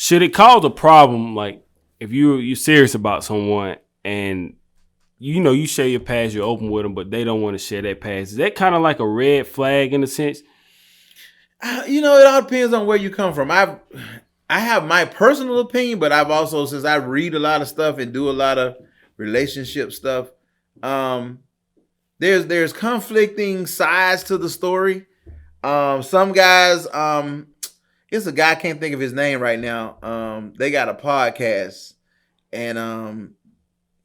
Should it cause a problem, like if you're serious about someone and you share your past, you're open with them, but they don't want to share that past? Is that kind of like a red flag in a sense? It all depends on where you come from. I have my personal opinion, but I've also, since I read a lot of stuff and do a lot of relationship stuff, there's conflicting sides to the story. Some guys, it's a guy, I can't think of his name right now. They got a podcast, and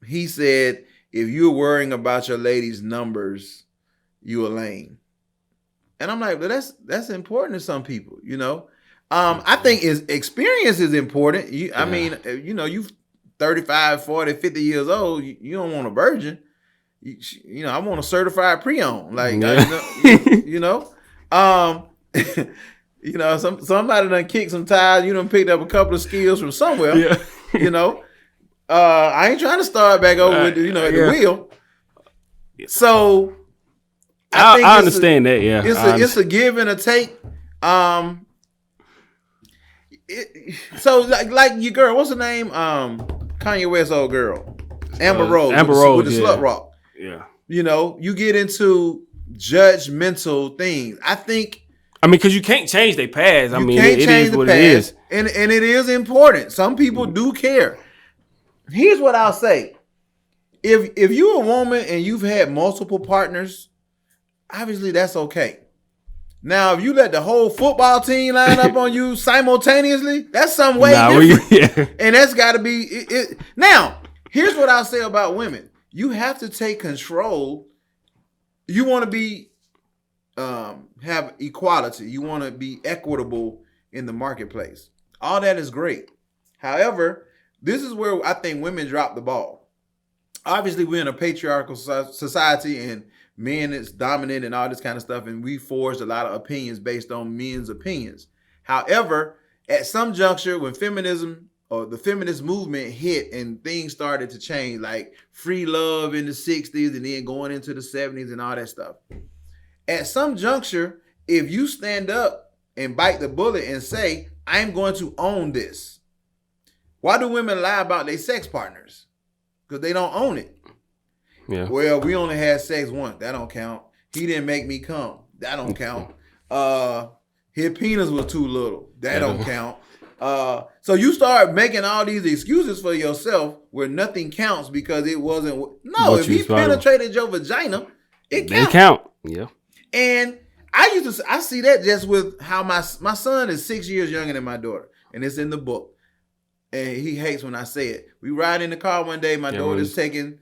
he said, if you're worrying about your lady's numbers, you a lame. And I'm like, well, that's important to some people, I think experience is important. I mean, you 35, 40, 50 years old, you don't want a virgin. I want a certified pre-owned. Like, somebody done kicked some tires. You done picked up a couple of skills from somewhere. Yeah. I ain't trying to start back over with, at the wheel. So I understand that. Yeah, it's a give and a take. So like your girl, what's her name? Kanye West old girl, Amber Rose. Amber Rose with the slut rock. Yeah. You get into judgmental things. Because you can't change their past. It is what it is. And it is important. Some people do care. Here's what I'll say. If you're a woman and you've had multiple partners, obviously that's okay. Now, if you let the whole football team line up on you simultaneously, that's some way different. And that's got to be it. Now, here's what I'll say about women. You have to take control. You want to be have equality. You want to be equitable in the marketplace. All that is great. However, this is where I think women drop the ball. Obviously, we're in a patriarchal society and men is dominant and all this kind of stuff, and we forged a lot of opinions based on men's opinions. However, at some juncture, when feminism or the feminist movement hit and things started to change, like free love in the 60s and then going into the 70s and all that stuff. At some juncture, if you stand up and bite the bullet and say, I'm going to own this. Why do women lie about their sex partners? Because they don't own it. Yeah. Well, we only had sex once. That don't count. He didn't make me come. That don't count. His penis was too little. That don't count. So you start making all these excuses for yourself where nothing counts because it wasn't. No, if he penetrated your vagina, it counts. They count. Yeah. And I see that just with how my son is 6 years younger than my daughter, and it's in the book. And he hates when I say it. We ride in the car one day. My daughter's taking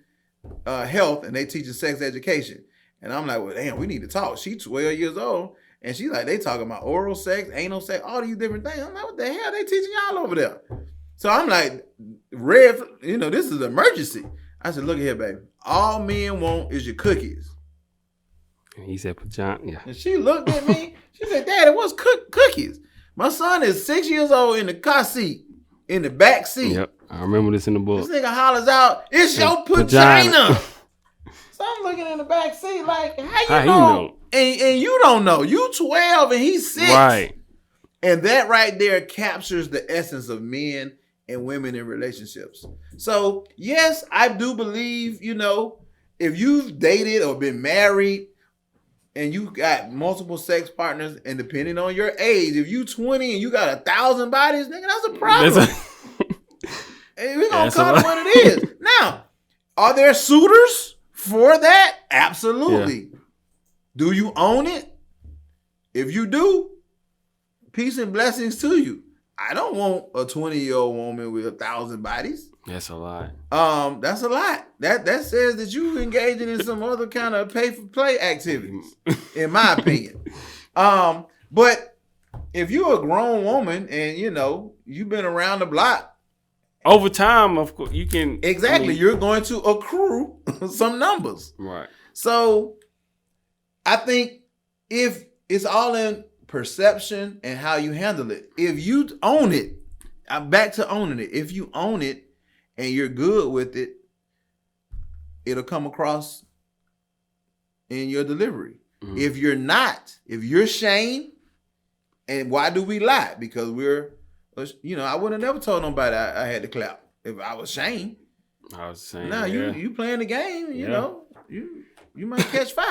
health, and they teaching sex education. And I'm like, well, damn, we need to talk. She's 12 years old, and she's like, they talking about oral sex, anal sex, all these different things. I'm like, what the hell they teaching y'all over there? So I'm like, this is an emergency. I said, look here, baby. All men want is your cookies. And he said, John, yeah. And she looked at me. She said, Daddy, what's cookies? My son is 6 years old in the car seat, in the back seat. Yep, I remember this in the book. This nigga hollers out, it's your vagina. So I'm looking in the back seat like, how you know? And you don't know. You 12 and he's 6. Right. And that right there captures the essence of men and women in relationships. So, yes, I do believe, if you've dated or been married and you got multiple sex partners, and depending on your age, if you 20 and you got 1,000 bodies, nigga, that's a problem. And we're going to call it what it is. Now, are there suitors for that? Absolutely. Yeah. Do you own it? If you do, peace and blessings to you. I don't want a 20-year-old woman with 1,000 bodies. That's a lot. That's a lot. That says that you engaging in some other kind of pay-for-play activities, in my opinion. But if you're a grown woman and, you've been around the block, over time, of course, you can... Exactly. You're going to accrue some numbers. Right. So, I think if it's all in perception and how you handle it. If you own it, I'm back to owning it. If you own it and you're good with it, it'll come across in your delivery. Mm-hmm. If you're not, if you're Shane, and why do we lie? Because we're You know, I wouldn't have never told nobody I had to clap if I was ashamed. I was saying. Nah, yeah. you playing the game. You Yeah. know, you might catch fire.